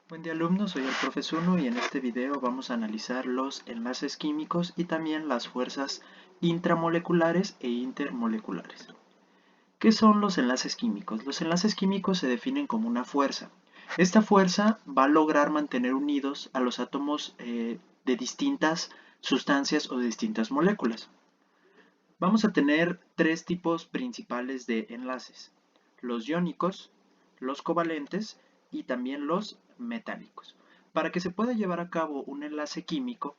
Buen día alumnos, soy el profesor Uno y en este video vamos a analizar los enlaces químicos y también las fuerzas intramoleculares e intermoleculares. ¿Qué son los enlaces químicos? Los enlaces químicos se definen como una fuerza. Esta fuerza va a lograr mantener unidos a los átomos de distintas sustancias o de distintas moléculas. Vamos a tener tres tipos principales de enlaces: los iónicos, los covalentes y también los metálicos. Para que se pueda llevar a cabo un enlace químico,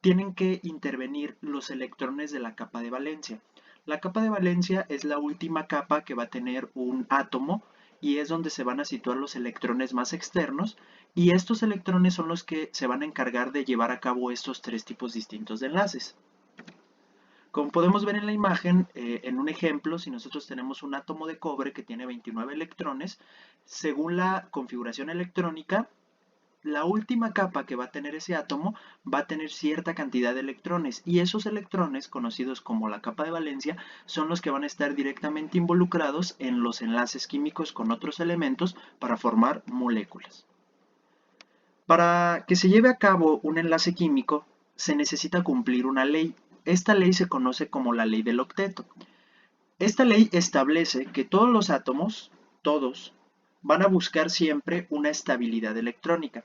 tienen que intervenir los electrones de la capa de valencia. La capa de valencia es la última capa que va a tener un átomo y es donde se van a situar los electrones más externos, y estos electrones son los que se van a encargar de llevar a cabo estos tres tipos distintos de enlaces. Como podemos ver en la imagen, en un ejemplo, si nosotros tenemos un átomo de cobre que tiene 29 electrones, según la configuración electrónica, la última capa que va a tener ese átomo va a tener cierta cantidad de electrones, y esos electrones, conocidos como la capa de valencia, son los que van a estar directamente involucrados en los enlaces químicos con otros elementos para formar moléculas. Para que se lleve a cabo un enlace químico, se necesita cumplir una ley. Esta ley se conoce como la ley del octeto. Esta ley establece que todos los átomos, todos, van a buscar siempre una estabilidad electrónica.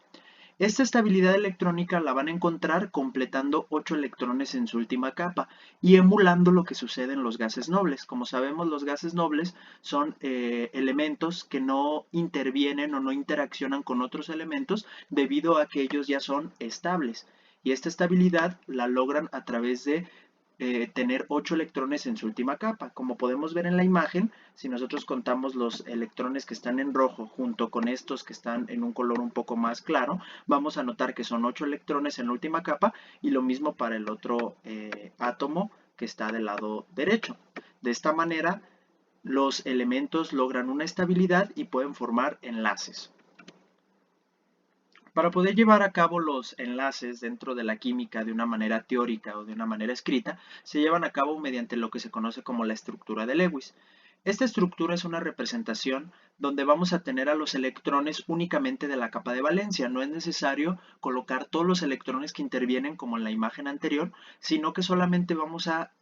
Esta estabilidad electrónica la van a encontrar completando 8 electrones en su última capa y emulando lo que sucede en los gases nobles. Como sabemos, los gases nobles son elementos que no intervienen o no interaccionan con otros elementos debido a que ellos ya son estables. Y esta estabilidad la logran a través de tener 8 electrones en su última capa. Como podemos ver en la imagen, si nosotros contamos los electrones que están en rojo junto con estos que están en un color un poco más claro, vamos a notar que son 8 electrones en la última capa, y lo mismo para el otro átomo que está del lado derecho. De esta manera, los elementos logran una estabilidad y pueden formar enlaces. Para poder llevar a cabo los enlaces dentro de la química de una manera teórica o de una manera escrita, se llevan a cabo mediante lo que se conoce como la estructura de Lewis. Esta estructura es una representación donde vamos a tener a los electrones únicamente de la capa de valencia. No es necesario colocar todos los electrones que intervienen como en la imagen anterior, sino que solamente vamos a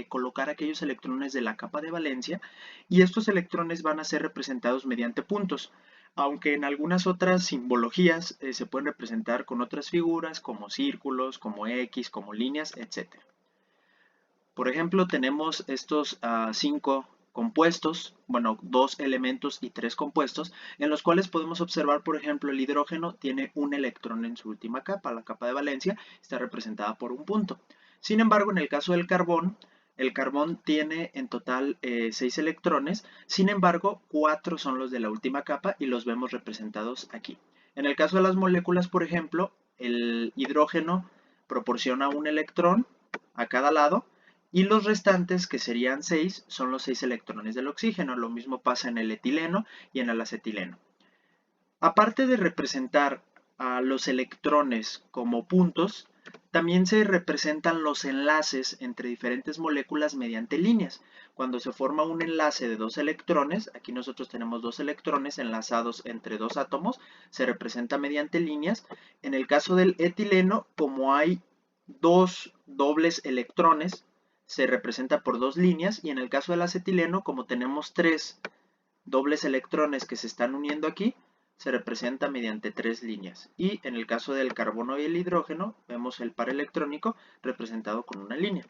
colocar aquellos electrones de la capa de valencia, y estos electrones van a ser representados mediante puntos, aunque en algunas otras simbologías se pueden representar con otras figuras como círculos, como X, como líneas, etc. Por ejemplo, tenemos estos 5 compuestos, bueno, 2 elementos y 3 compuestos, en los cuales podemos observar, por ejemplo, el hidrógeno tiene un electrón en su última capa, la capa de valencia está representada por un punto. Sin embargo, en el caso del carbón, el carbón tiene en total 6 electrones, sin embargo, 4 son los de la última capa y los vemos representados aquí. En el caso de las moléculas, por ejemplo, el hidrógeno proporciona un electrón a cada lado, y los restantes, que serían 6, son los 6 electrones del oxígeno. Lo mismo pasa en el etileno y en el acetileno. Aparte de representar a los electrones como puntos, también se representan los enlaces entre diferentes moléculas mediante líneas. Cuando se forma un enlace de 2 electrones, aquí nosotros tenemos 2 electrones enlazados entre 2 átomos, se representa mediante líneas. En el caso del etileno, como hay 2 dobles electrones, se representa por 2 líneas, y en el caso del acetileno, como tenemos 3 dobles electrones que se están uniendo aquí, se representa mediante 3 líneas. Y en el caso del carbono y el hidrógeno, vemos el par electrónico representado con una línea.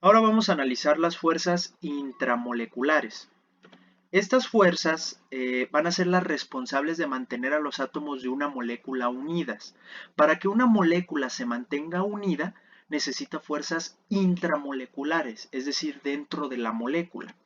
Ahora vamos a analizar las fuerzas intramoleculares. Estas fuerzas van a ser las responsables de mantener a los átomos de una molécula unidas. Para que una molécula se mantenga unida, necesita fuerzas intramoleculares, es decir, dentro de la molécula.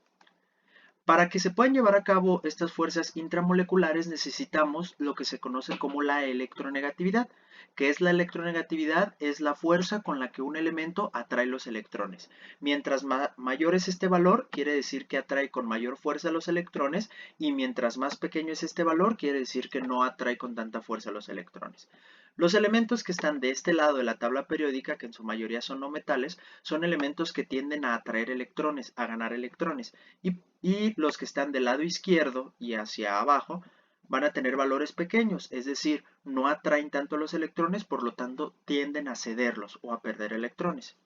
Para que se puedan llevar a cabo estas fuerzas intramoleculares, necesitamos lo que se conoce como la electronegatividad. ¿Qué es la electronegatividad? Es la fuerza con la que un elemento atrae los electrones. Mientras mayor es este valor, quiere decir que atrae con mayor fuerza los electrones, y mientras más pequeño es este valor, quiere decir que no atrae con tanta fuerza los electrones. Los elementos que están de este lado de la tabla periódica, que en su mayoría son no metales, son elementos que tienden a atraer electrones, a ganar electrones. Y los que están del lado izquierdo y hacia abajo van a tener valores pequeños, es decir, no atraen tanto los electrones, por lo tanto tienden a cederlos o a perder electrones.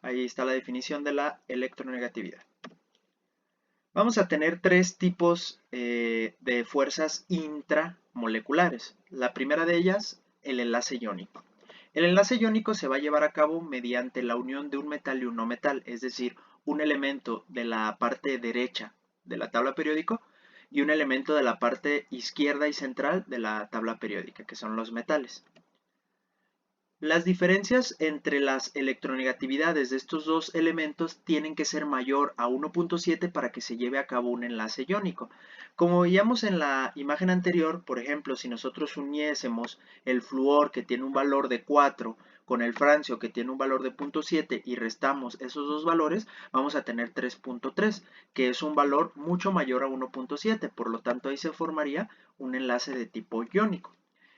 Ahí está la definición de la electronegatividad. Vamos a tener tres tipos de fuerzas intramoleculares. La primera de ellas, el enlace iónico. El enlace iónico se va a llevar a cabo mediante la unión de un metal y un no metal, es decir, un elemento de la parte derecha de la tabla periódica y un elemento de la parte izquierda y central de la tabla periódica, que son los metales. Las diferencias entre las electronegatividades de estos dos elementos tienen que ser mayor a 1.7 para que se lleve a cabo un enlace iónico. Como veíamos en la imagen anterior, por ejemplo, si nosotros uniésemos el flúor, que tiene un valor de 4, con el francio, que tiene un valor de 0.7, y restamos esos dos valores, vamos a tener 3.3, que es un valor mucho mayor a 1.7, por lo tanto ahí se formaría un enlace de tipo iónico.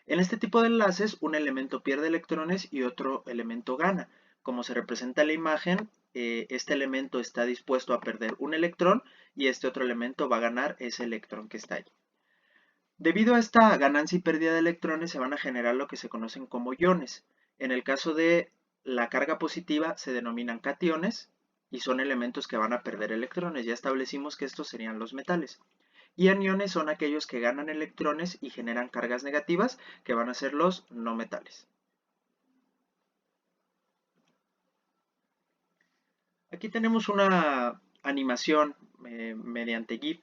En este tipo de enlaces, un elemento pierde electrones y otro elemento gana. Como se representa en la imagen, este elemento está dispuesto a perder un electrón y este otro elemento va a ganar ese electrón que está ahí. Debido a esta ganancia y pérdida de electrones, se van a generar lo que se conocen como iones. En el caso de la carga positiva, se denominan cationes y son elementos que van a perder electrones. Ya establecimos que estos serían los metales. Y aniones son aquellos que ganan electrones y generan cargas negativas, que van a ser los no metales. Aquí tenemos una animación mediante GIF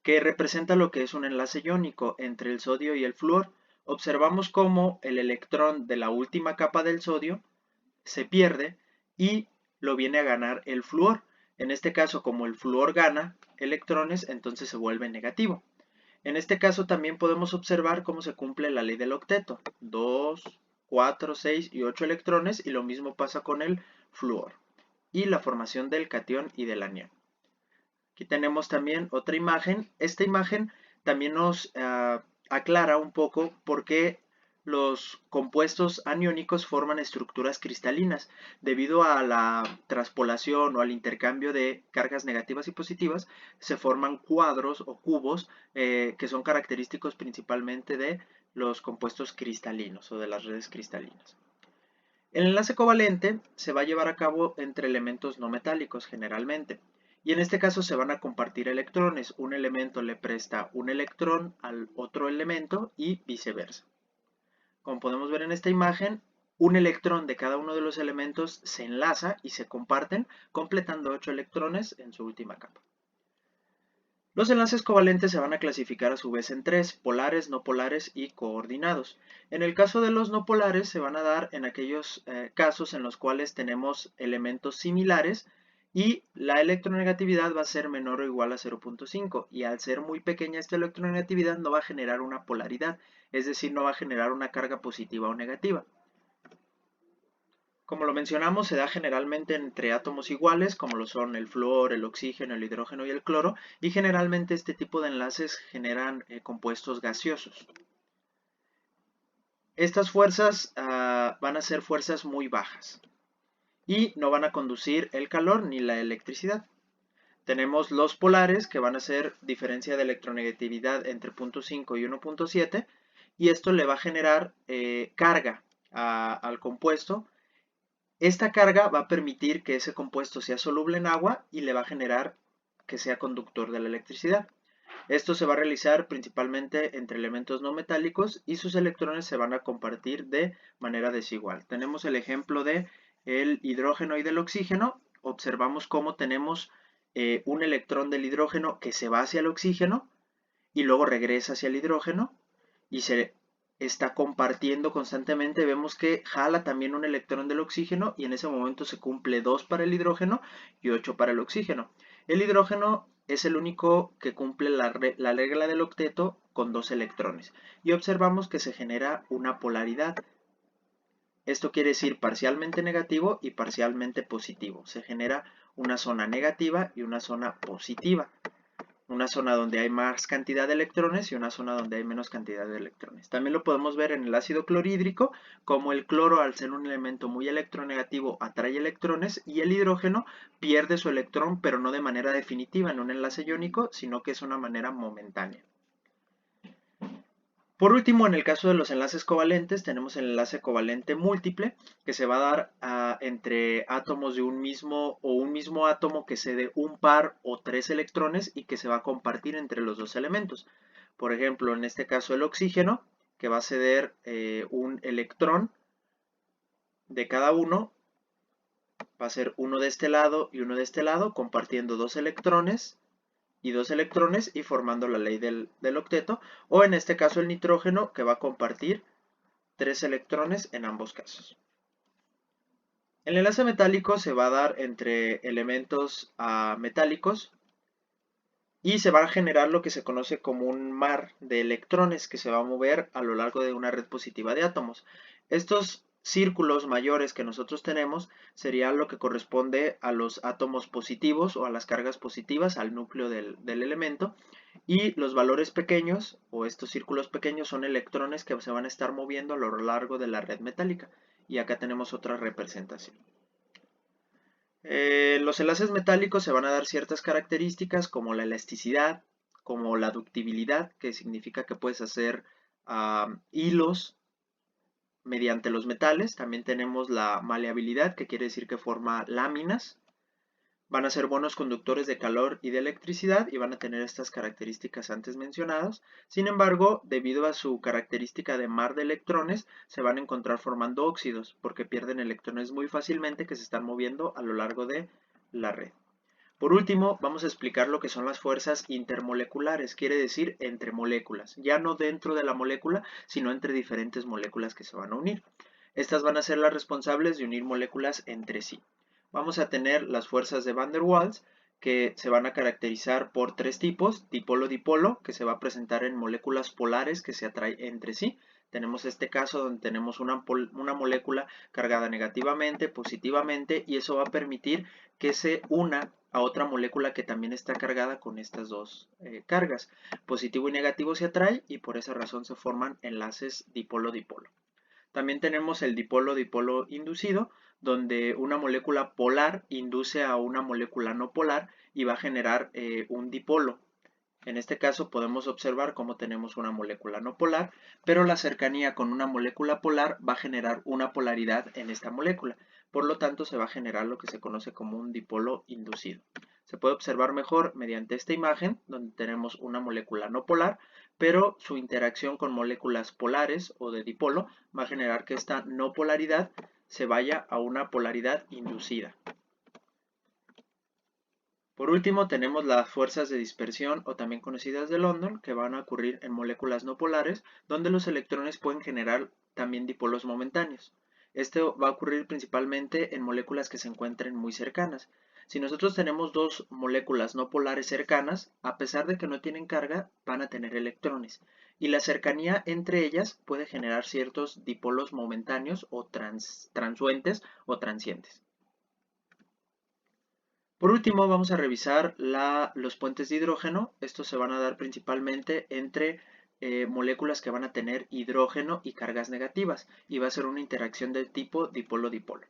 que representa lo que es un enlace iónico entre el sodio y el flúor. Observamos cómo el electrón de la última capa del sodio se pierde y lo viene a ganar el flúor. En este caso, como el flúor gana electrones, entonces se vuelve negativo. En este caso también podemos observar cómo se cumple la ley del octeto. 2, 4, 6 y 8 electrones, y lo mismo pasa con el flúor. Y la formación del catión y del anión. Aquí tenemos también otra imagen. Esta imagen también nos aclara un poco por qué los compuestos aniónicos forman estructuras cristalinas. Debido a la transpolación o al intercambio de cargas negativas y positivas, se forman cuadros o cubos que son característicos principalmente de los compuestos cristalinos o de las redes cristalinas. El enlace covalente se va a llevar a cabo entre elementos no metálicos generalmente. Y en este caso se van a compartir electrones. Un elemento le presta un electrón al otro elemento y viceversa. Como podemos ver en esta imagen, un electrón de cada uno de los elementos se enlaza y se comparten, completando 8 electrones en su última capa. Los enlaces covalentes se van a clasificar a su vez en tres: polares, no polares y coordinados. En el caso de los no polares se van a dar en aquellos casos en los cuales tenemos elementos similares y la electronegatividad va a ser menor o igual a 0.5, y al ser muy pequeña esta electronegatividad no va a generar una polaridad, es decir, no va a generar una carga positiva o negativa. Como lo mencionamos, se da generalmente entre átomos iguales, como lo son el flúor, el oxígeno, el hidrógeno y el cloro, y generalmente este tipo de enlaces generan compuestos gaseosos. Estas fuerzas van a ser fuerzas muy bajas y no van a conducir el calor ni la electricidad. Tenemos los polares, que van a ser diferencia de electronegatividad entre 0.5 y 1.7, y esto le va a generar carga al compuesto. Esta carga va a permitir que ese compuesto sea soluble en agua y le va a generar que sea conductor de la electricidad. Esto se va a realizar principalmente entre elementos no metálicos y sus electrones se van a compartir de manera desigual. Tenemos el ejemplo de el hidrógeno y del oxígeno. Observamos cómo tenemos un electrón del hidrógeno que se va hacia el oxígeno y luego regresa hacia el hidrógeno y se está compartiendo constantemente. Vemos que jala también un electrón del oxígeno y en ese momento se cumple 2 para el hidrógeno y 8 para el oxígeno. El hidrógeno es el único que cumple la regla del octeto con 2 electrones y observamos que se genera una polaridad. Esto quiere decir parcialmente negativo y parcialmente positivo. Se genera una zona negativa y una zona positiva. Una zona donde hay más cantidad de electrones y una zona donde hay menos cantidad de electrones. También lo podemos ver en el ácido clorhídrico, como el cloro, al ser un elemento muy electronegativo, atrae electrones, y el hidrógeno pierde su electrón, pero no de manera definitiva en un enlace iónico, sino que es una manera momentánea. Por último, en el caso de los enlaces covalentes, tenemos el enlace covalente múltiple, que se va a dar entre átomos de un mismo átomo que cede un par o 3 electrones y que se va a compartir entre los dos elementos. Por ejemplo, en este caso el oxígeno, que va a ceder un electrón de cada uno, va a ser uno de este lado y uno de este lado, compartiendo dos electrones y formando la ley del octeto, o en este caso el nitrógeno, que va a compartir 3 electrones en ambos casos. El enlace metálico se va a dar entre elementos metálicos y se va a generar lo que se conoce como un mar de electrones que se va a mover a lo largo de una red positiva de átomos. Estos círculos mayores que nosotros tenemos sería lo que corresponde a los átomos positivos o a las cargas positivas, al núcleo del elemento, y los valores pequeños o estos círculos pequeños son electrones que se van a estar moviendo a lo largo de la red metálica. Y acá tenemos otra representación. Los enlaces metálicos se van a dar ciertas características como la elasticidad, como la ductibilidad, que significa que puedes hacer hilos mediante los metales. También tenemos la maleabilidad, que quiere decir que forma láminas. Van a ser buenos conductores de calor y de electricidad y van a tener estas características antes mencionadas. Sin embargo, debido a su característica de mar de electrones, se van a encontrar formando óxidos porque pierden electrones muy fácilmente que se están moviendo a lo largo de la red. Por último, vamos a explicar lo que son las fuerzas intermoleculares, quiere decir entre moléculas, ya no dentro de la molécula, sino entre diferentes moléculas que se van a unir. Estas van a ser las responsables de unir moléculas entre sí. Vamos a tener las fuerzas de Van der Waals, que se van a caracterizar por tres tipos: dipolo-dipolo, que se va a presentar en moléculas polares que se atraen entre sí. Tenemos este caso donde tenemos una molécula cargada negativamente, positivamente, y eso va a permitir que se una a otra molécula que también está cargada con estas dos cargas. Positivo y negativo se atraen y por esa razón se forman enlaces dipolo-dipolo. También tenemos el dipolo-dipolo inducido, donde una molécula polar induce a una molécula no polar y va a generar un dipolo. En este caso podemos observar cómo tenemos una molécula no polar, pero la cercanía con una molécula polar va a generar una polaridad en esta molécula. Por lo tanto, se va a generar lo que se conoce como un dipolo inducido. Se puede observar mejor mediante esta imagen, donde tenemos una molécula no polar, pero su interacción con moléculas polares o de dipolo va a generar que esta no polaridad se vaya a una polaridad inducida. Por último, tenemos las fuerzas de dispersión o también conocidas de London, que van a ocurrir en moléculas no polares, donde los electrones pueden generar también dipolos momentáneos. Esto va a ocurrir principalmente en moléculas que se encuentren muy cercanas. Si nosotros tenemos dos moléculas no polares cercanas, a pesar de que no tienen carga, van a tener electrones. Y la cercanía entre ellas puede generar ciertos dipolos momentáneos o transuentes o transientes. Por último, vamos a revisar los puentes de hidrógeno. Estos se van a dar principalmente entre moléculas que van a tener hidrógeno y cargas negativas, y va a ser una interacción del tipo dipolo-dipolo.